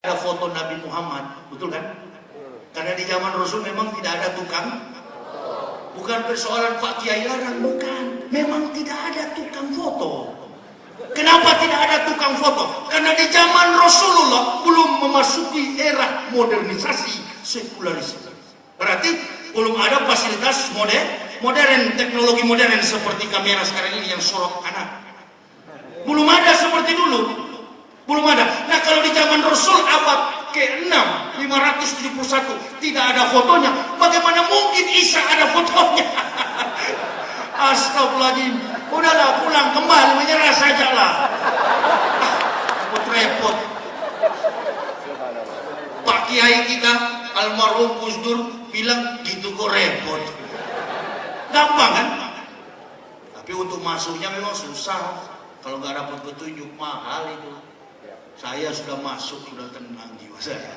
Ada foto Nabi Muhammad, betul kan? Karena di zaman Rasul memang tidak ada tukang. Bukan persoalan Pak Kiai larang, bukan. Memang tidak ada tukang foto. Kenapa tidak ada tukang foto? Karena di zaman Rasulullah belum memasuki era modernisasi sekularisme. Berarti belum ada fasilitas modern, teknologi modern seperti kamera sekarang ini yang sorot kanan. Belum ada seperti dulu. Belum ada. Nah, kalau di zaman Rasul abad ke-6 571 tidak ada fotonya, bagaimana mungkin Isa ada fotonya? Astagfirullahaladzim. Udahlah, pulang kembali, menyerah sajalah. Repot. Pak Kiai kita almarhum Gus Dur bilang gitu kok repot. Gampang kan? Tapi untuk masuknya memang susah. Kalau nggak dapat petunjuk mahal itu. Saya sudah masuk, sudah tenang jiwa saya.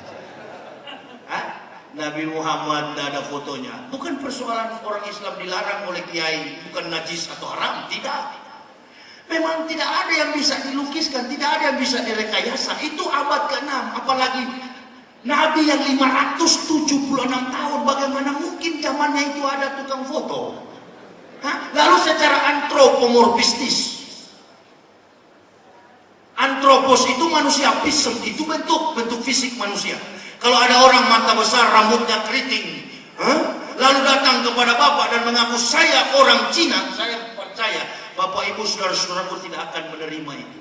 Nabi Muhammad tidak ada fotonya. Bukan persoalan orang Islam dilarang oleh kiai, bukan najis atau haram, tidak. Memang tidak ada yang bisa dilukiskan, tidak ada yang bisa direkayasa. Itu abad ke-6, apalagi Nabi yang 576 tahun, bagaimana mungkin zamannya itu ada tukang foto? Lalu secara antropomorfistis, antropos itu manusia, pisem itu bentuk fisik manusia. Kalau ada orang mata besar, rambutnya keriting, lalu datang kepada Bapak dan mengaku saya orang Cina, saya percaya Bapak Ibu saudara-saudaraku tidak akan menerima itu.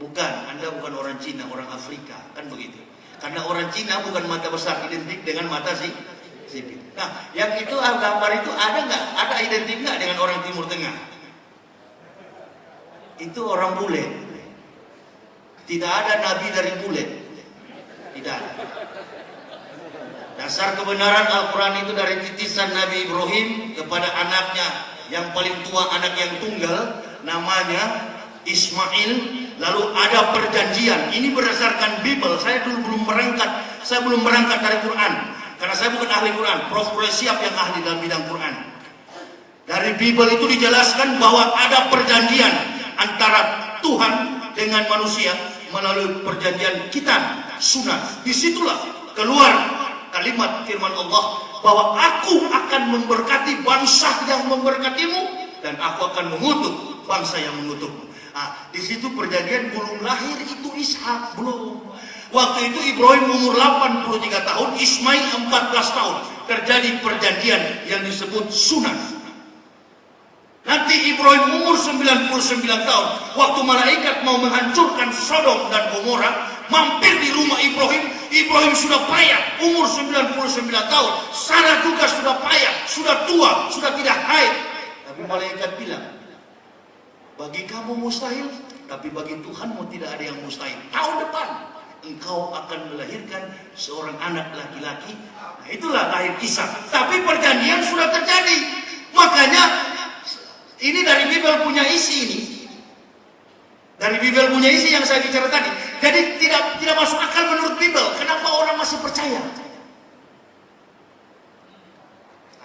Bukan, Anda bukan orang Cina, orang Afrika, kan begitu. Karena orang Cina bukan mata besar, identik dengan mata sipit. Nah, yang itu gambar itu ada nggak? Ada identik nggak dengan orang Timur Tengah? Itu orang bule. Tidak ada nabi dari bule. Tidak ada. Dasar kebenaran Al-Quran itu dari titisan Nabi Ibrahim kepada anaknya yang paling tua, anak yang tunggal, namanya Ismail. Lalu ada perjanjian. Ini berdasarkan Bible. Saya belum berangkat dari Quran. Karena saya bukan ahli Quran. Prof. Siap yang ahli dalam bidang Quran. Dari Bible itu dijelaskan bahwa ada perjanjian antara Tuhan dengan manusia melalui perjanjian kitab, sunat. Disitulah keluar kalimat firman Allah bahwa aku akan memberkati bangsa yang memberkatimu dan aku akan mengutuk bangsa yang mengutukmu. Di situ perjanjian belum lahir itu Ishak, belum. Waktu itu Ibrahim umur 83 tahun, Ismail 14 tahun. Terjadi perjanjian yang disebut sunat. Nanti Ibrahim umur 99 tahun. Waktu malaikat mau menghancurkan Sodom dan Gomora, mampir di rumah Ibrahim. Ibrahim sudah payah, umur 99 tahun. Sarah juga sudah payah, sudah tua, sudah tidak haid. Tapi malaikat bilang, bagi kamu mustahil, tapi bagi Tuhanmu tidak ada yang mustahil. Tahun depan engkau akan melahirkan seorang anak laki-laki. Nah, itulah lahir Isa. Tapi perjanjian sudah terjadi. Makanya ini dari Bible punya isi ini. Dari Bible punya isi yang saya bicara tadi. Jadi tidak masuk akal menurut Bible. Kenapa orang masih percaya?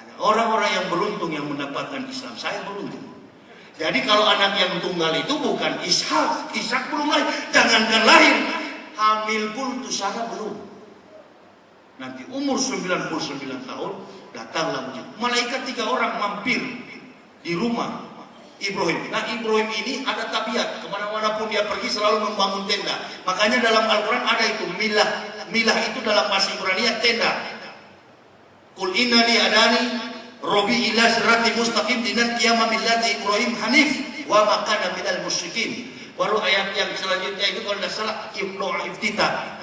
Ada orang-orang yang beruntung yang mendapatkan Islam. Saya beruntung. Jadi kalau anak yang tunggal itu bukan Ishak. Ishak belum lahir. Jangankan lahir. Hamil pun itu Sarah belum. Nanti umur 99 tahun datanglah mujizat. Malaikat 3 orang mampir di rumah Ibrahim. Nah, Ibrahim ini ada tabiat, kemana-mana pun dia pergi selalu membangun tenda. Makanya dalam Al-Quran ada itu milah. Milah itu dalam bahasa Ibrani tenda. Qul innani adani Robi ila sirati mustaqim dinan qiyama millati Ibrahim hanif wa ma kana minal musyrikin. Baru ayat yang selanjutnya itu kalau tidak salah ibnu iftitah.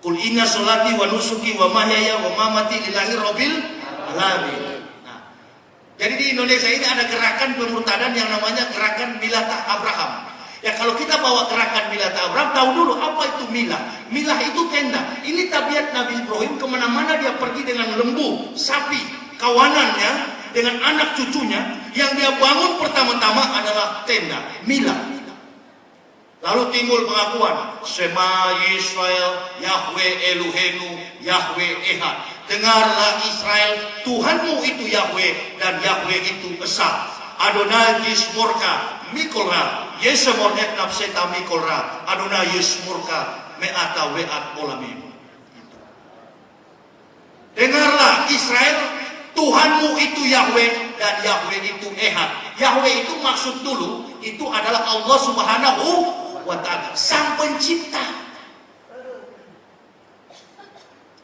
Qul inna sholati wa nusuki wa mahyaya wa mamati lillahi rabbil alamin. Jadi di Indonesia ini ada gerakan pemurtadan yang namanya gerakan Milata Abraham. Ya kalau kita bawa gerakan Milata Abraham, tahu dulu apa itu milah. Milah itu tenda. Ini tabiat Nabi Ibrahim, kemana-mana dia pergi dengan lembu, sapi, kawanannya, dengan anak cucunya. Yang dia bangun pertama-tama adalah tenda, milah. Lalu timbul pengakuan, Shema Yisrael, Yahweh Elohenu, Yahweh Ehad. Dengarlah Israel, Tuhanmu itu Yahweh dan Yahweh itu Esa. Adonai Yismurka, Mikolra, Yesemor et nafseta Mikolra, Adonai Yismurka, me'ata we'at olamim. Dengarlah Israel, Tuhanmu itu Yahweh dan Yahweh itu Ehad. Yahweh itu maksud dulu itu adalah Allah Subhanahu wa ta'ala, sang pencipta.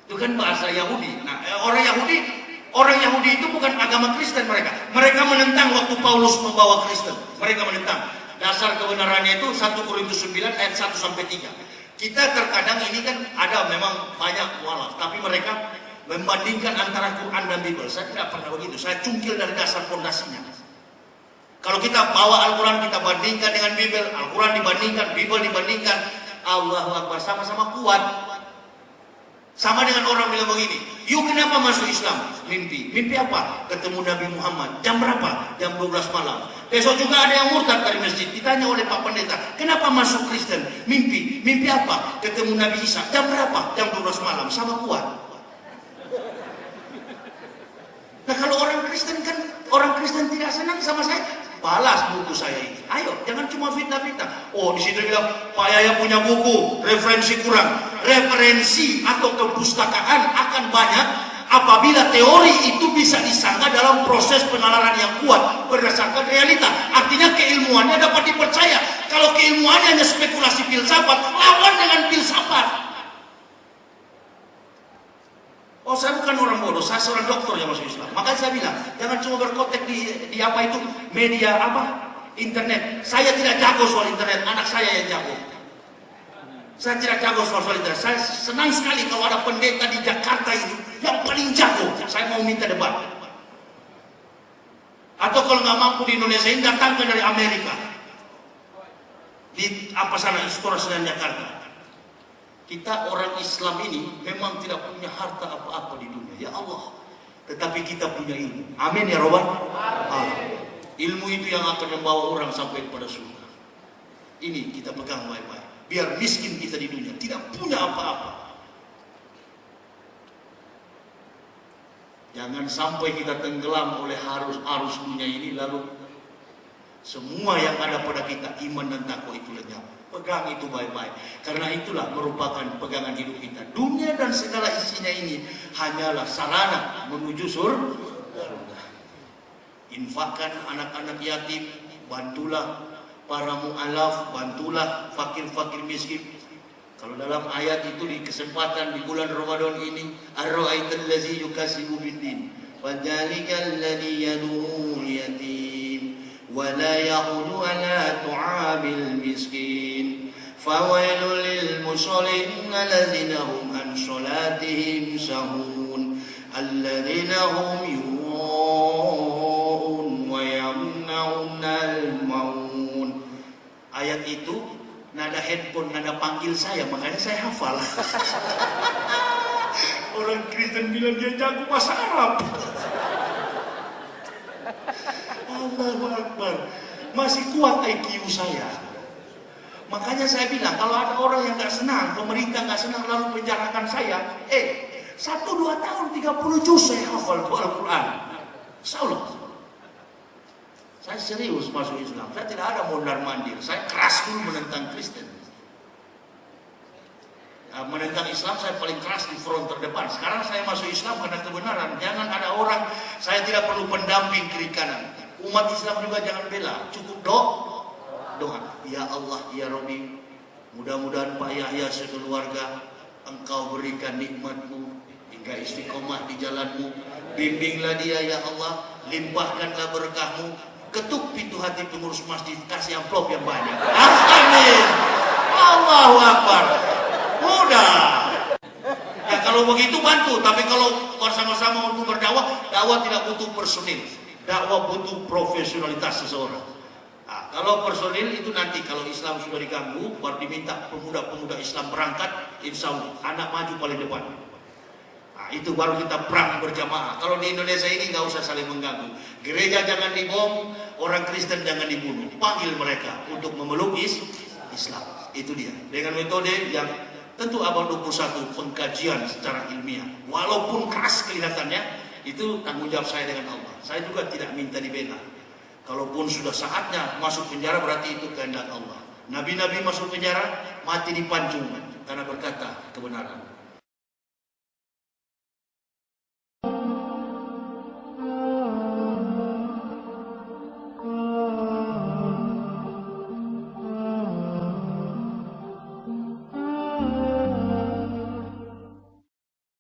Itu kan bahasa Yahudi. Nah, orang Yahudi itu bukan agama Kristen mereka. Mereka menentang waktu Paulus membawa Kristen. Mereka menentang. Dasar kebenarannya itu 1 Korintus 9 ayat 1 sampai 3. Kita terkadang ini kan ada memang banyak mualaf, tapi mereka membandingkan antara Quran dan Bible. Saya tidak pernah begitu. Saya cungkil dari dasar fondasinya. Kalau kita bawa Al-Quran, kita bandingkan dengan Bible, Al-Quran dibandingkan, Bible dibandingkan, Allahu Akbar, sama-sama kuat. Sama dengan orang bilang begini, yuk kenapa masuk Islam? Mimpi. Mimpi apa? Ketemu Nabi Muhammad. Jam berapa? Jam 12 malam. Besok juga ada yang murtad dari masjid. Ditanya oleh Pak Pendeta, kenapa masuk Kristen? Mimpi. Mimpi apa? Ketemu Nabi Isa. Jam berapa? Jam 12 malam. Sama kuat. Nah kalau orang Kristen tidak senang sama saya, balas buku saya ini. Ayo, jangan cuma fitnah-fitnah. Oh, di situ bilang Pak Yaya punya buku, referensi kurang. Referensi atau kepustakaan akan banyak apabila teori itu bisa disanggah dalam proses penalaran yang kuat berdasarkan realita. Artinya keilmuannya dapat dipercaya. Kalau keilmuannya hanya spekulasi filsafat, lawan dengan filsafat. Oh, saya bukan orang bodoh, saya seorang dokter yang masuk Islam. Makanya saya bilang, jangan cuma berkotek di apa itu, media apa, internet. Saya tidak jago soal internet, anak saya yang jago. Saya tidak jago soal internet. Saya senang sekali kalau ada pendeta di Jakarta itu yang paling jago. Saya mau minta debat. Atau kalau nggak mampu di Indonesia ini, datangkan dari Amerika. Di apa sana, Istora Senayan Jakarta. Kita orang Islam ini memang tidak punya harta apa-apa di dunia, ya Allah. Tetapi kita punya ilmu. Amin ya Rabbal Alamin. Ilmu itu yang akan membawa orang sampai kepada surga. Ini kita pegang baik-baik. Biar miskin kita di dunia, tidak punya apa-apa. Jangan sampai kita tenggelam oleh arus dunia ini, lalu semua yang ada pada kita, iman dan takwa itu lenyap. Pegang itu baik-baik. Karena itulah merupakan pegangan hidup kita. Dunia dan segala isinya ini hanyalah sarana menuju surga. Infakkan anak-anak yatim, bantulah para mu'alaf, bantulah fakir-fakir miskin. Kalau dalam ayat itu di kesempatan di bulan Ramadan ini, ar-ra'aital ladzi yukasibu bid-din, fadzalikal ladzi yad'ul yatim wa la yahudu ala tu'amil miskin fawailul lil musallin alladzina hum an salatihim sahun alladzina hum yura'un wa yamna'una al-maun. Ayat itu nada handphone, nada panggil saya, makanya saya hafal. Orang Kristen bilang dia jago bahasa Arab. Allahu Akbar. Masih kuat IQ saya. Makanya saya bilang, kalau ada orang yang gak senang, pemerintah gak senang lalu penjarakan saya, 1-2 tahun 30 juz saya hafal Al-Quran. Insyaallah. Saya serius masuk Islam. Saya tidak ada mondar-mandir. Saya keras dulu menentang Kristen. Menentang Islam saya paling keras di front terdepan. Sekarang saya masuk Islam karena kebenaran. Jangan ada orang, saya tidak perlu pendamping kiri kanan. Umat Islam juga jangan bela. Cukup doa. Ya Allah, ya Rabbi, mudah-mudahan Pak Yahya sekeluarga Engkau berikan nikmat-Mu hingga istiqomah di jalan-Mu. Bimbinglah dia ya Allah, limpahkanlah berkah-Mu. Ketuk pintu hati pengurus masjid, kasih amplop yang banyak. Amin. Allahu Akbar. Mudah. Ya kalau begitu bantu, tapi kalau bersama-sama untuk berdakwah, dakwah tidak butuh personil. Dakwah butuh profesionalitas seseorang. Nah, kalau personil itu nanti kalau Islam sudah diganggu, baru diminta pemuda-pemuda Islam berangkat, insya Allah anak maju paling depan. Nah, itu baru kita perang berjamaah. Kalau di Indonesia ini nggak usah saling mengganggu. Gereja jangan dibom, orang Kristen jangan dibunuh. Panggil mereka untuk memeluk Islam. Itu dia. Dengan metode yang tentu abad 21 pengkajian secara ilmiah. Walaupun keras kelihatannya, itu tanggung jawab saya dengan Allah. Saya juga tidak minta dibela. Kalaupun sudah saatnya masuk penjara berarti itu kehendak Allah. Nabi-nabi masuk penjara, mati dipancung. karena berkata kebenaran.